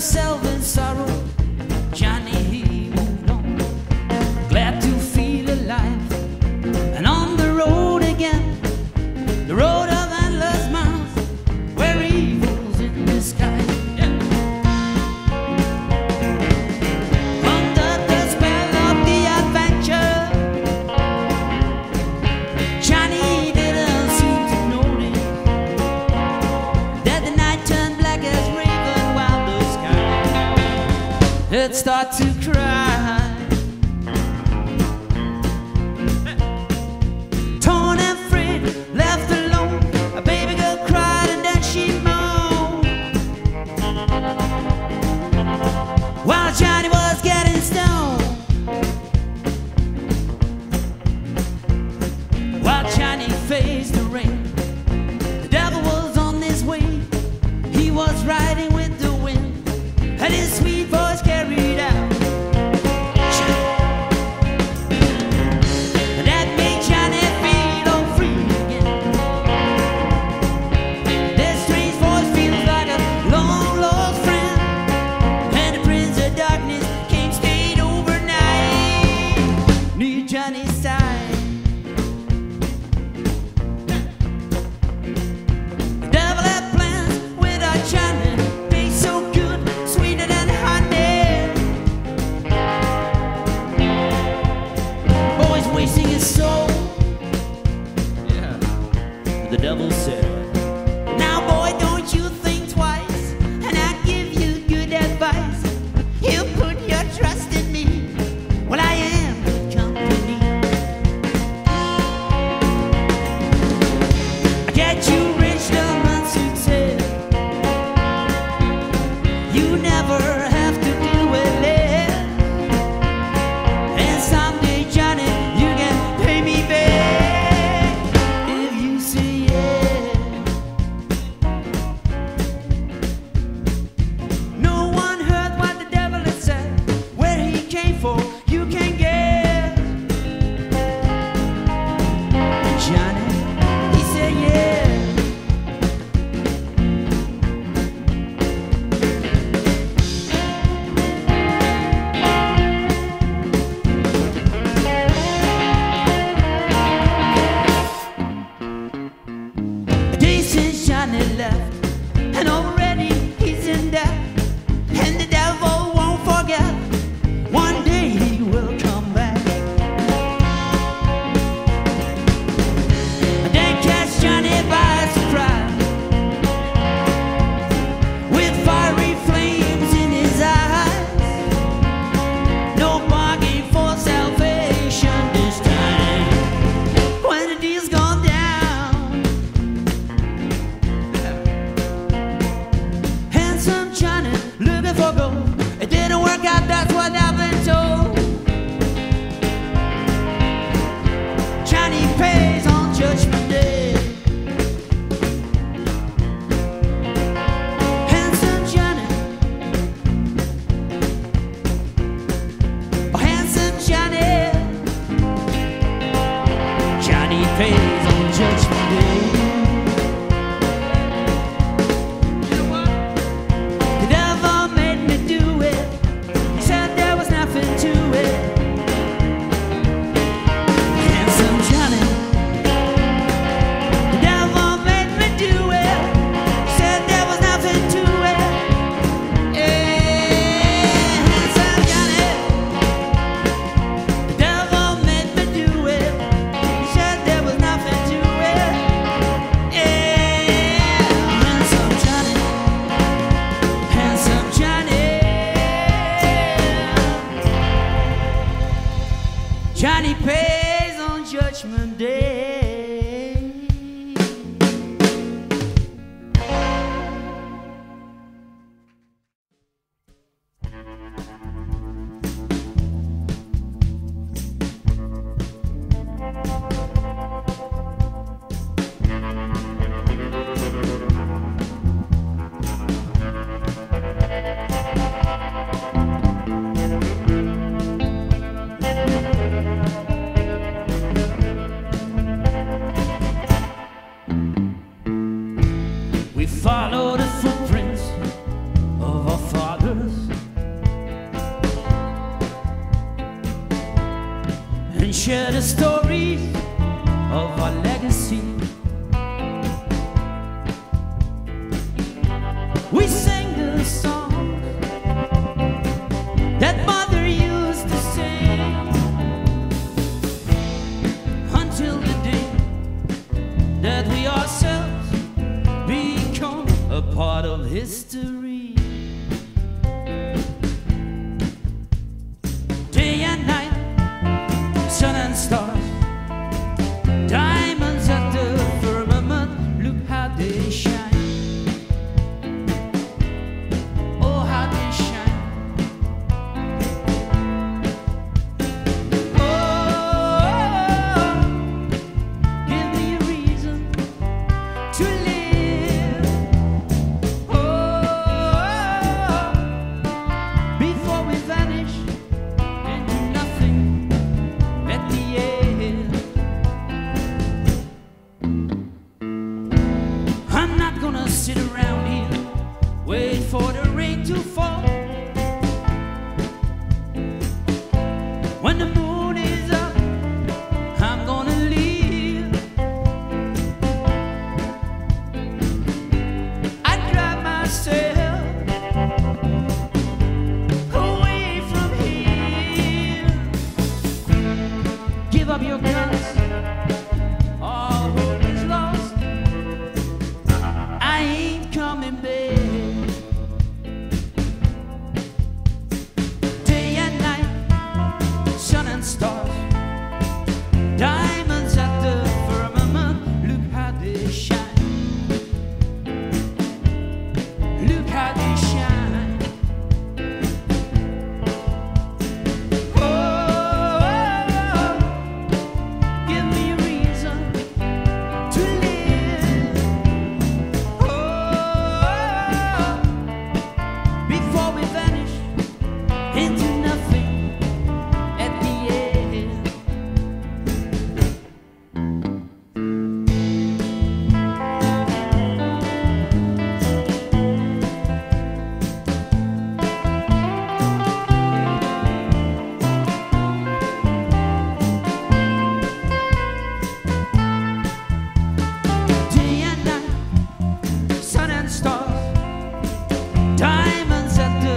himself in sorrow. Johnny, he moved on, glad to feel alive, and on the road again, the road of endless miles, where evil's in disguise. Under the spell of the adventure, Johnny didn't seem to notice that the night turned black as raven while the sky it started to cry. Torn and frayed, left alone, a baby girl cried and then she moaned, while Johnny was getting stoned. While Johnny faced the rain, the devil was on his way. He was riding with the wind, and his sweet voice carried out. That made Johnny feel all free again. This strange voice feels like a long lost friend, and the Prince of Darkness came, stayed overnight near Johnny's side. The devil had plans with our Johnny, tastes so good, sweeter than honey. Always wasting his soul. Yeah. The devil said, "Now boy, don't you think twice, and I give you good advice. You put your trust in me, well I am good company. I get you rich, love and success. You never have to deal with it. And someday, Johnny, you can pay me back if you say yes." No one heard what the devil had said. Where he came for, you can guess. Johnny, he said yes. A day since Johnny left, and already he's in debt, and the devil won't forget. One day he will come back, and then catch Johnny by surprise with fiery flames in his eyes. No bargain for salvation this time. When the deal's gone down, handsome Johnny looking for gold. It didn't work out, that's what I've been told. Johnny pays on Judgment Day. Handsome Johnny, oh handsome Johnny, Johnny pays on Judgment Day. You know what? The devil made me do it. He said there was nothing to it. Handsome Johnny, the devil made me do it. He said there was nothing to it. Yeah, handsome Johnny, the devil made me do it. He said there was nothing to it. Yeah, handsome Johnny, handsome Johnny. Johnny pays on Judgment Day. follow the footprints of our fathers. share the stories of our legacy. We sang the songs that mother used to sing until the day that we ourselves become a part of history. Day and night, sun and stars, diamonds at the firmament, look how they shine. Oh, how they shine. Oh, give me a reason to live. Oh, before we vanish into nothing at the end. I'm not gonna sit around here, wait for the rain to fall. When the moon is up, I'm gonna leave. I drive myself away from here. Give up your guns, all hope is lost. I ain't coming back. Day and night, sun and stars, diamonds at the firmament, look how they shine. Look how they shine. Oh, give me a reason to live. Oh, before we vanish into nothing at the end. Day and night, sun and stars, diamonds at the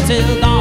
till dawn.